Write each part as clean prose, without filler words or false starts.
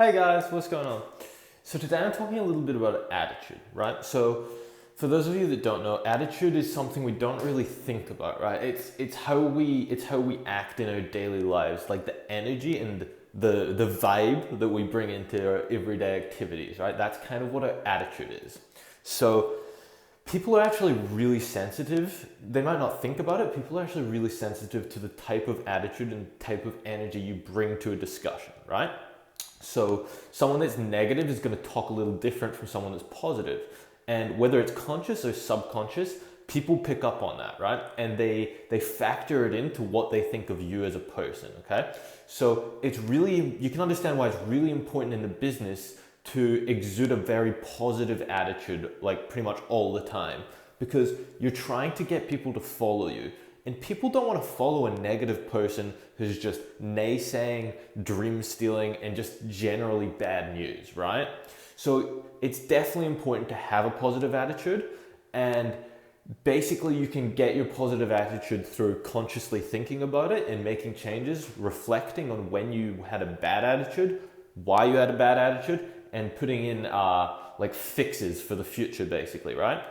Hey guys, what's going on? So today I'm talking a little bit about attitude, right? So for those of you that don't know, attitude is something we don't really think about, right? It's how we act in our daily lives, like the energy and the vibe that we bring into our everyday activities, right? That's kind of what our attitude is. So people are actually really sensitive. They might not think about it. People are actually really sensitive to the type of attitude and type of energy you bring to a discussion, right? So someone that's negative is going to talk a little different from someone that's positive. And whether it's conscious or subconscious, people pick up on that, right? And they factor it into what they think of you as a person, okay? So it's really, you can understand why it's really important in the business to exude a very positive attitude, like pretty much all the time, because you're trying to get people to follow you. And people don't want to follow a negative person who's just naysaying, dream stealing, and just generally bad news, right? So it's definitely important to have a positive attitude. And basically, you can get your positive attitude through consciously thinking about it and making changes, reflecting on when you had a bad attitude, why you had a bad attitude, and putting in like fixes for the future, basically, right?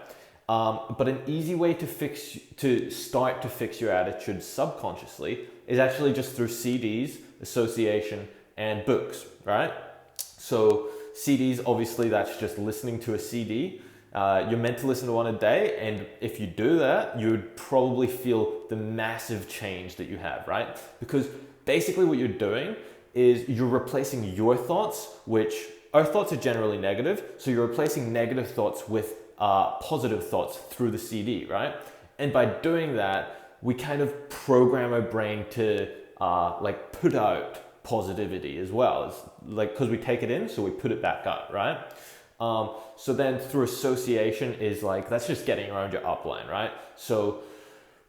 But an easy way to start to fix your attitude subconsciously is actually just through CDs, association, and books, right? So CDs, obviously, that's just listening to a CD. You're meant to listen to one a day, and if you do that, you would probably feel the massive change that you have, right? Because basically what you're doing is you're replacing your thoughts, which our thoughts are generally negative, so you're replacing negative thoughts with positive thoughts through the CD, right? And by doing that, we kind of program our brain to like put out positivity as well. It's like, because we take it in, so we put it back out, right? So then through association is like, that's just getting around your upline, right? So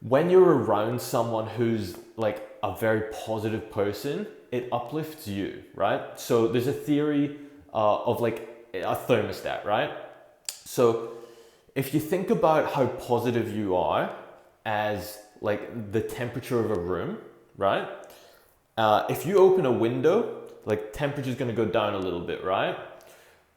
when you're around someone who's like a very positive person, it uplifts you, right? So there's a theory of like a thermostat, right? So if you think about how positive you are as like the temperature of a room, right? If you open a window, like temperature is going to go down a little bit, right?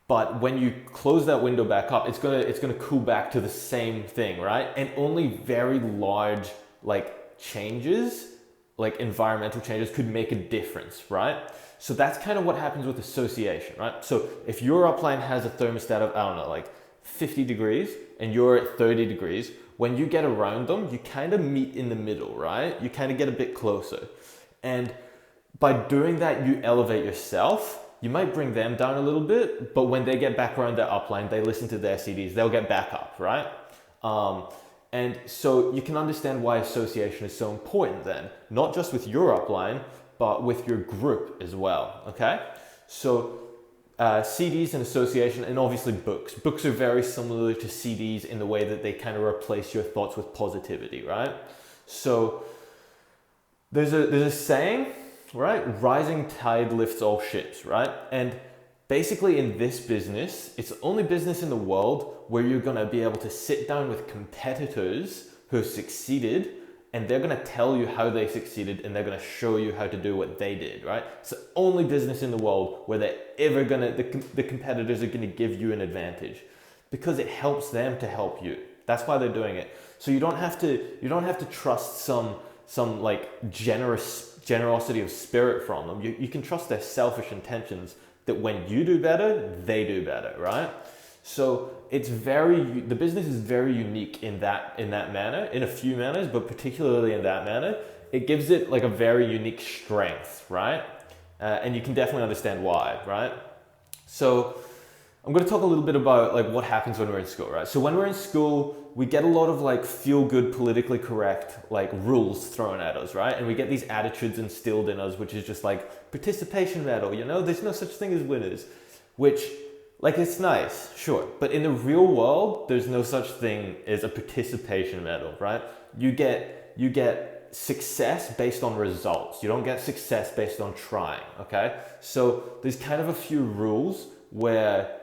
But when you close that window back up, it's gonna cool back to the same thing, right? And only very large like changes, like environmental changes, could make a difference, right? So that's kind of what happens with association, right? So if your upline has a thermostat of, I don't know, like 50 degrees and you're at 30 degrees, when you get around them, you kind of meet in the middle, right? You kind of get a bit closer. And by doing that, you elevate yourself. You might bring them down a little bit, but when they get back around their upline, they listen to their CDs, they'll get back up, right? And so you can understand why association is so important then, not just with your upline, but with your group as well, okay? So CDs and association, and obviously books. Books are very similar to CDs in the way that they kind of replace your thoughts with positivity, right? So there's a saying, right? Rising tide lifts all ships, right? And basically in this business, it's the only business in the world where you're gonna be able to sit down with competitors who have succeeded, and they're gonna tell you how they succeeded, and they're gonna show you how to do what they did, right? It's the only business in the world where the competitors are gonna give you an advantage, because it helps them to help you. That's why they're doing it. So you don't have to trust some like generosity of spirit from them. You can trust their selfish intentions, that when you do better, they do better, right? So the business is very unique in that manner, in a few manners, but particularly in that manner. It gives it like a very unique strength, right? And you can definitely understand why, right? So I'm going to talk a little bit about like what happens when we're in school, right? So when we're in school, we get a lot of like feel-good, politically correct like rules thrown at us, right? And we get these attitudes instilled in us, which is just like participation medal, you know? There's no such thing as winners, which like it's nice, sure. But in the real world, there's no such thing as a participation medal, right? You get success based on results. You don't get success based on trying, okay? So there's kind of a few rules where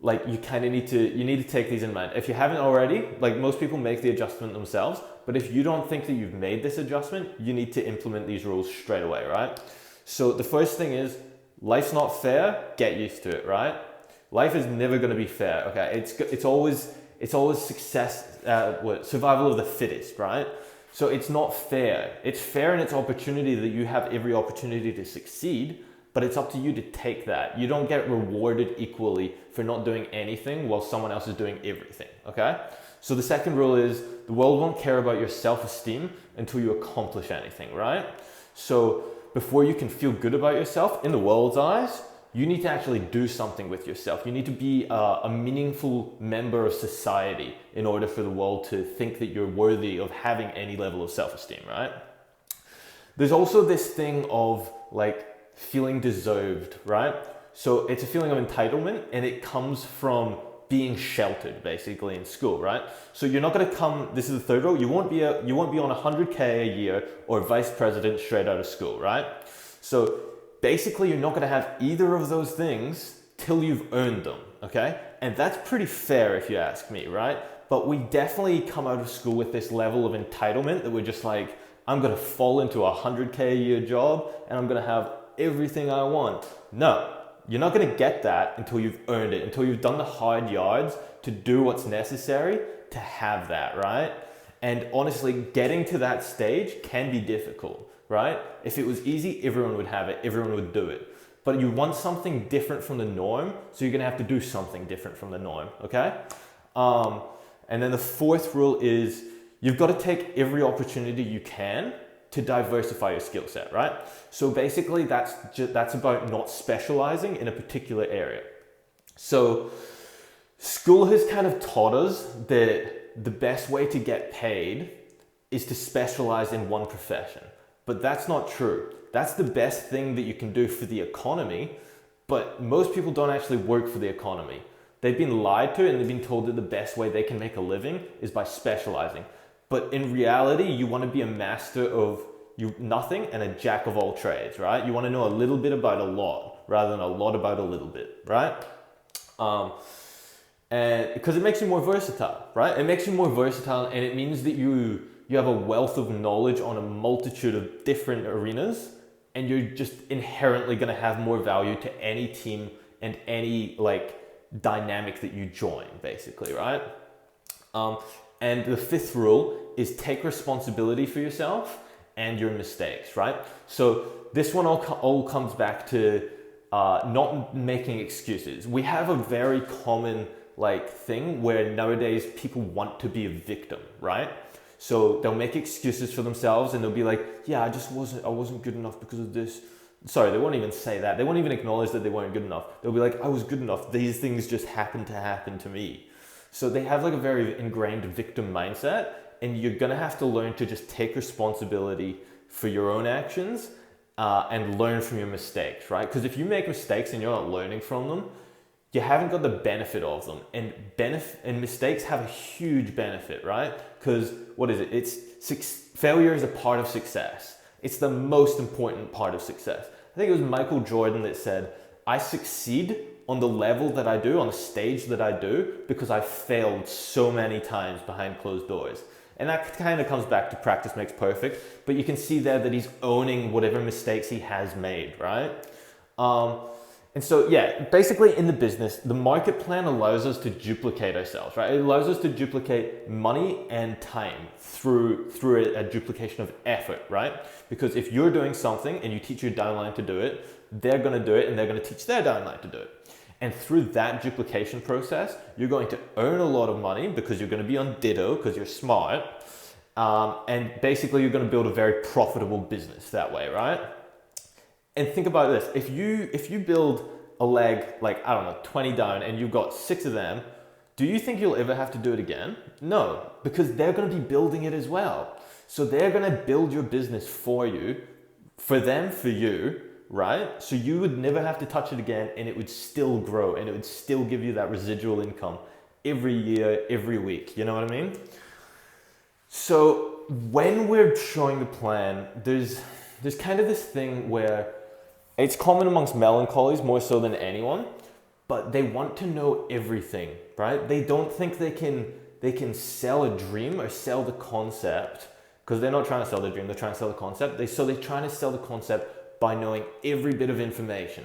like you need to take these in mind. If you haven't already, like most people make the adjustment themselves, but if you don't think that you've made this adjustment, you need to implement these rules straight away, right? So the first thing is Life's not fair, get used to it, right? Life is never going to be fair, okay? It's always survival of the fittest, right? So it's not fair. It's fair in its opportunity that you have every opportunity to succeed, but it's up to you to take that. You don't get rewarded equally for not doing anything while someone else is doing everything, okay? So the second rule is the world won't care about your self-esteem until you accomplish anything, right? So before you can feel good about yourself in the world's eyes, you need to actually do something with yourself. You need to be a meaningful member of society in order for the world to think that you're worthy of having any level of self-esteem, right? There's also this thing of like feeling deserved, right? So it's a feeling of entitlement, and it comes from being sheltered basically in school, right? So you're not going to come, this is the third rule, you won't be on 100K a year or vice president straight out of school, right? So basically you're not going to have either of those things till you've earned them, okay? And that's pretty fair if you ask me, right? But we definitely come out of school with this level of entitlement that we're just like, I'm going to fall into a 100K a year job and I'm going to have everything I want. No, you're not going to get that until you've earned it, until you've done the hard yards to do what's necessary to have that, right? And honestly, getting to that stage can be difficult, right? If it was easy, everyone would have it, everyone would do it. But you want something different from the norm, so you're going to have to do something different from the norm, okay? And then the fourth rule is you've got to take every opportunity you can to diversify your skill set, right? So basically that's about not specializing in a particular area. So school has kind of taught us that the best way to get paid is to specialize in one profession, but that's not true. That's the best thing that you can do for the economy, but most people don't actually work for the economy. They've been lied to and they've been told that the best way they can make a living is by specializing. But in reality, you want to be a master of nothing and a jack of all trades, right? You want to know a little bit about a lot rather than a lot about a little bit, right? And because it makes you more versatile, right? It makes you more versatile, and it means that you have a wealth of knowledge on a multitude of different arenas, and you're just inherently going to have more value to any team and any like dynamic that you join, basically, right? And the fifth rule is take responsibility for yourself and your mistakes, right? So this one all comes back to not making excuses. We have a very common like thing where nowadays people want to be a victim, right? So they'll make excuses for themselves and they'll be like, yeah, I wasn't good enough because of this. Sorry, they won't even say that. They won't even acknowledge that they weren't good enough. They'll be like, I was good enough. These things just happen to me. So they have like a very ingrained victim mindset, and you're gonna have to learn to just take responsibility for your own actions and learn from your mistakes, right? Because if you make mistakes and you're not learning from them, you haven't got the benefit of them. And mistakes have a huge benefit, right? Because what is it? Failure is a part of success. It's the most important part of success. I think it was Michael Jordan that said, I succeed on the level that I do, on the stage that I do, because I failed so many times behind closed doors. And that kind of comes back to practice makes perfect, but you can see there that he's owning whatever mistakes he has made, right? And so, yeah, basically in the business, the market plan allows us to duplicate ourselves, right? It allows us to duplicate money and time through a duplication of effort, right? Because if you're doing something and you teach your downline to do it, they're going to do it and they're going to teach their downline to do it. And through that duplication process, you're going to earn a lot of money because you're going to be on Ditto because you're smart. And basically you're going to build a very profitable business that way, right? And think about this, if you build a leg, like, I don't know, 20 down and you've got 6 of them, do you think you'll ever have to do it again? No, because they're going to be building it as well. So they're going to build your business for you, for them, for you, right? So you would never have to touch it again and it would still grow and it would still give you that residual income every year, every week. You know what I mean? So when we're showing the plan, there's kind of this thing where it's common amongst melancholies more so than anyone, but they want to know everything, right? They don't think they can sell a dream or sell the concept, because they're not trying to sell the dream, they're trying to sell the concept. So they're trying to sell the concept by knowing every bit of information.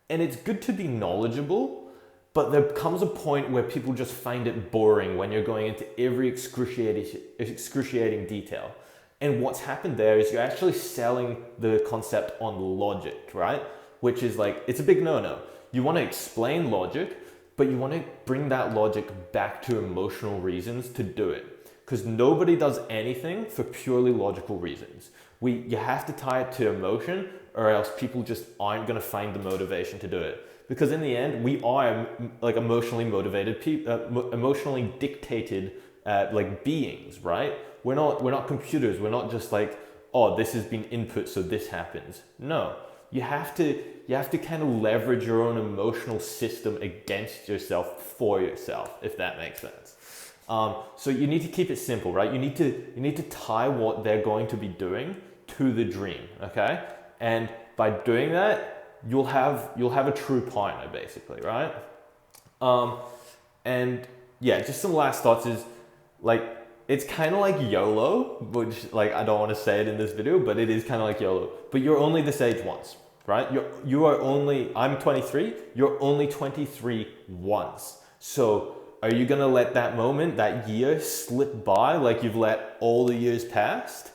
And it's good to be knowledgeable, but there comes a point where people just find it boring when you're going into every excruciating detail. And what's happened there is you're actually selling the concept on logic, right? Which is like, it's a big no-no. You want to explain logic, but you want to bring that logic back to emotional reasons to do it. Because nobody does anything for purely logical reasons. You have to tie it to emotion, or else people just aren't going to find the motivation to do it. Because in the end, we are like emotionally motivated people, emotionally dictated like beings, right? We're not computers. We're not just like, oh, this has been input, so this happens. No, you have to kind of leverage your own emotional system against yourself for yourself, if that makes sense. So you need to keep it simple, right? You need to tie what they're going to be doing to the dream, okay? And by doing that, you'll have a true partner, basically, right? And yeah, just some last thoughts is like, it's kind of like YOLO, which like I don't want to say it in this video, but it is kind of like YOLO. But you're only this age once, right? I'm 23. You're only 23 once. So are you gonna let that moment, that year, slip by like you've let all the years past?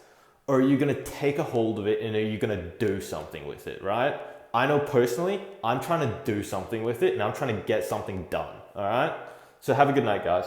Or are you gonna take a hold of it and are you gonna do something with it, right? I know personally, I'm trying to do something with it and I'm trying to get something done, all right? So have a good night, guys.